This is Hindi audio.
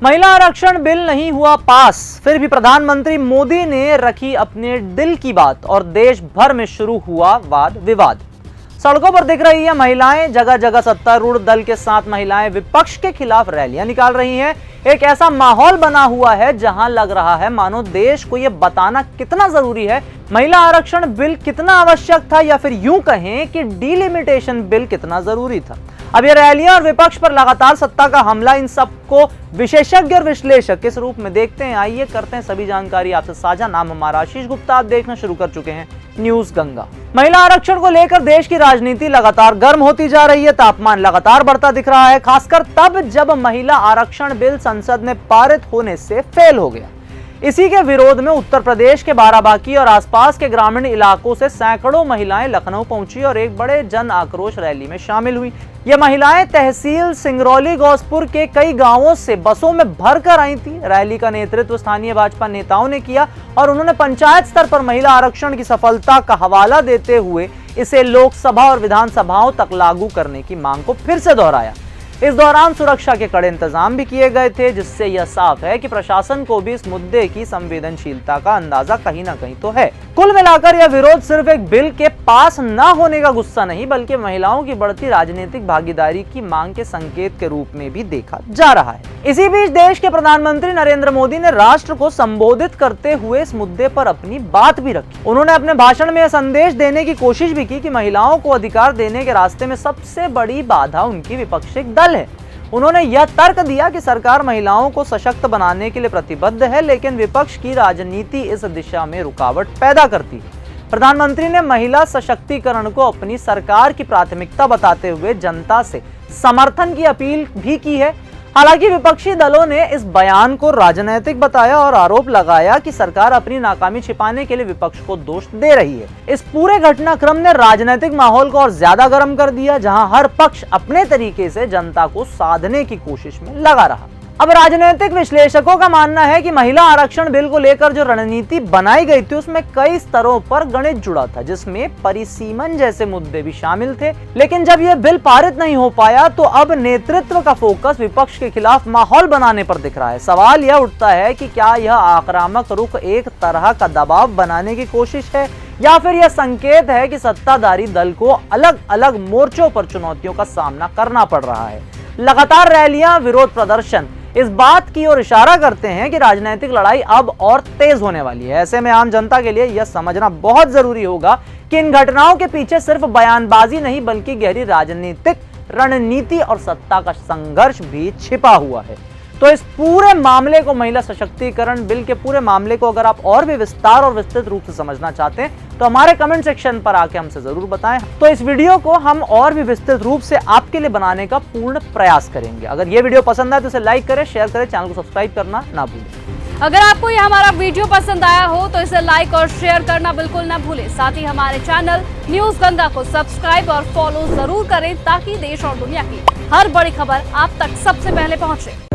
महिला आरक्षण बिल नहीं हुआ पास, फिर भी प्रधानमंत्री मोदी ने रखी अपने दिल की बात और देश भर में शुरू हुआ वाद विवाद। सड़कों पर दिख रही है महिलाएं, जगह जगह सत्तारूढ़ दल के साथ महिलाएं विपक्ष के खिलाफ रैलियां निकाल रही हैं। एक ऐसा माहौल बना हुआ है जहां लग रहा है मानो देश को यह बताना कितना जरूरी है महिला आरक्षण बिल कितना आवश्यक था, या फिर यूं कहें कि डिलिमिटेशन बिल कितना जरूरी था। अब ये रैलियां और विपक्ष पर लगातार सत्ता का हमला, इन सबको विशेषज्ञ और विश्लेषक किस रूप में देखते हैं, आइए करते हैं सभी जानकारी आपसे साझा। नाम हमारा आशीष गुप्ता, आप देखना शुरू कर चुके हैं न्यूज गंगा। महिला आरक्षण को लेकर देश की राजनीति लगातार गर्म होती जा रही है, तापमान लगातार बढ़ता दिख रहा है, खासकर तब जब महिला आरक्षण बिल संसद में पारित होने से फेल हो गया। इसी के विरोध में उत्तर प्रदेश के बाराबांकी और आसपास के ग्रामीण इलाकों से सैकड़ों महिलाएं लखनऊ पहुंची और एक बड़े जन आक्रोश रैली में शामिल हुई। ये महिलाएं तहसील सिंगरौली गौसपुर के कई गांवों से बसों में भरकर आई थी। रैली का नेतृत्व स्थानीय भाजपा नेताओं ने किया और उन्होंने पंचायत स्तर पर महिला आरक्षण की सफलता का हवाला देते हुए इसे लोकसभा और विधानसभाओं तक लागू करने की मांग को फिर से दोहराया। इस दौरान सुरक्षा के कड़े इंतजाम भी किए गए थे, जिससे यह साफ है कि प्रशासन को भी इस मुद्दे की संवेदनशीलता का अंदाजा कहीं ना कहीं तो है। कुल मिलाकर यह विरोध सिर्फ एक बिल के पास न होने का गुस्सा नहीं, बल्कि महिलाओं की बढ़ती राजनीतिक भागीदारी की मांग के संकेत के रूप में भी देखा जा रहा है। इसी बीच देश के प्रधानमंत्री नरेंद्र मोदी ने राष्ट्र को संबोधित करते हुए इस मुद्दे पर अपनी बात भी रखी। उन्होंने अपने भाषण में यह संदेश देने की कोशिश भी की कि महिलाओं को अधिकार देने के रास्ते में सबसे बड़ी बाधा उनकी विपक्षी दल है। उन्होंने यह तर्क दिया कि सरकार महिलाओं को सशक्त बनाने के लिए प्रतिबद्ध है, लेकिन विपक्ष की राजनीति इस दिशा में रुकावट पैदा करती है। प्रधानमंत्री ने महिला सशक्तिकरण को अपनी सरकार की प्राथमिकता बताते हुए जनता से समर्थन की अपील भी की है। हालांकि विपक्षी दलों ने इस बयान को राजनीतिक बताया और आरोप लगाया कि सरकार अपनी नाकामी छिपाने के लिए विपक्ष को दोष दे रही है। इस पूरे घटनाक्रम ने राजनीतिक माहौल को और ज्यादा गर्म कर दिया, जहां हर पक्ष अपने तरीके से जनता को साधने की कोशिश में लगा रहा। अब राजनीतिक विश्लेषकों का मानना है कि महिला आरक्षण बिल को लेकर जो रणनीति बनाई गई थी उसमें कई स्तरों पर गणित जुड़ा था, जिसमें परिसीमन जैसे मुद्दे भी शामिल थे। लेकिन जब यह बिल पारित नहीं हो पाया तो अब नेतृत्व का फोकस विपक्ष के खिलाफ माहौल बनाने पर दिख रहा है। सवाल यह उठता है कि क्या यह आक्रामक रुख एक तरह का दबाव बनाने की कोशिश है, या फिर यह संकेत है कि सत्ताधारी दल को अलग अलग मोर्चों पर चुनौतियों का सामना करना पड़ रहा है। लगातार रैलियां, विरोध प्रदर्शन इस बात की ओर इशारा करते हैं कि राजनीतिक लड़ाई अब और तेज होने वाली है। ऐसे में आम जनता के लिए यह समझना बहुत जरूरी होगा कि इन घटनाओं के पीछे सिर्फ बयानबाजी नहीं, बल्कि गहरी राजनीतिक रणनीति और सत्ता का संघर्ष भी छिपा हुआ है। तो इस पूरे मामले को, महिला सशक्तिकरण बिल के पूरे मामले को अगर आप और भी विस्तार और विस्तृत रूप से समझना चाहते हैं तो हमारे कमेंट सेक्शन पर आके हमसे जरूर बताएं। तो इस वीडियो को हम और भी विस्तृत रूप से आपके लिए बनाने का पूर्ण प्रयास करेंगे। अगर ये वीडियो पसंद आए तो इसे लाइक करें, शेयर करें, चैनल को सब्सक्राइब करना ना भूलें। अगर आपको ये हमारा वीडियो पसंद आया हो तो इसे लाइक और शेयर करना बिल्कुल ना भूलें। साथ ही हमारे चैनल न्यूज गंगा को सब्सक्राइब और फॉलो जरूर करें, ताकि देश और दुनिया की हर बड़ी खबर आप तक सबसे पहले पहुंचे।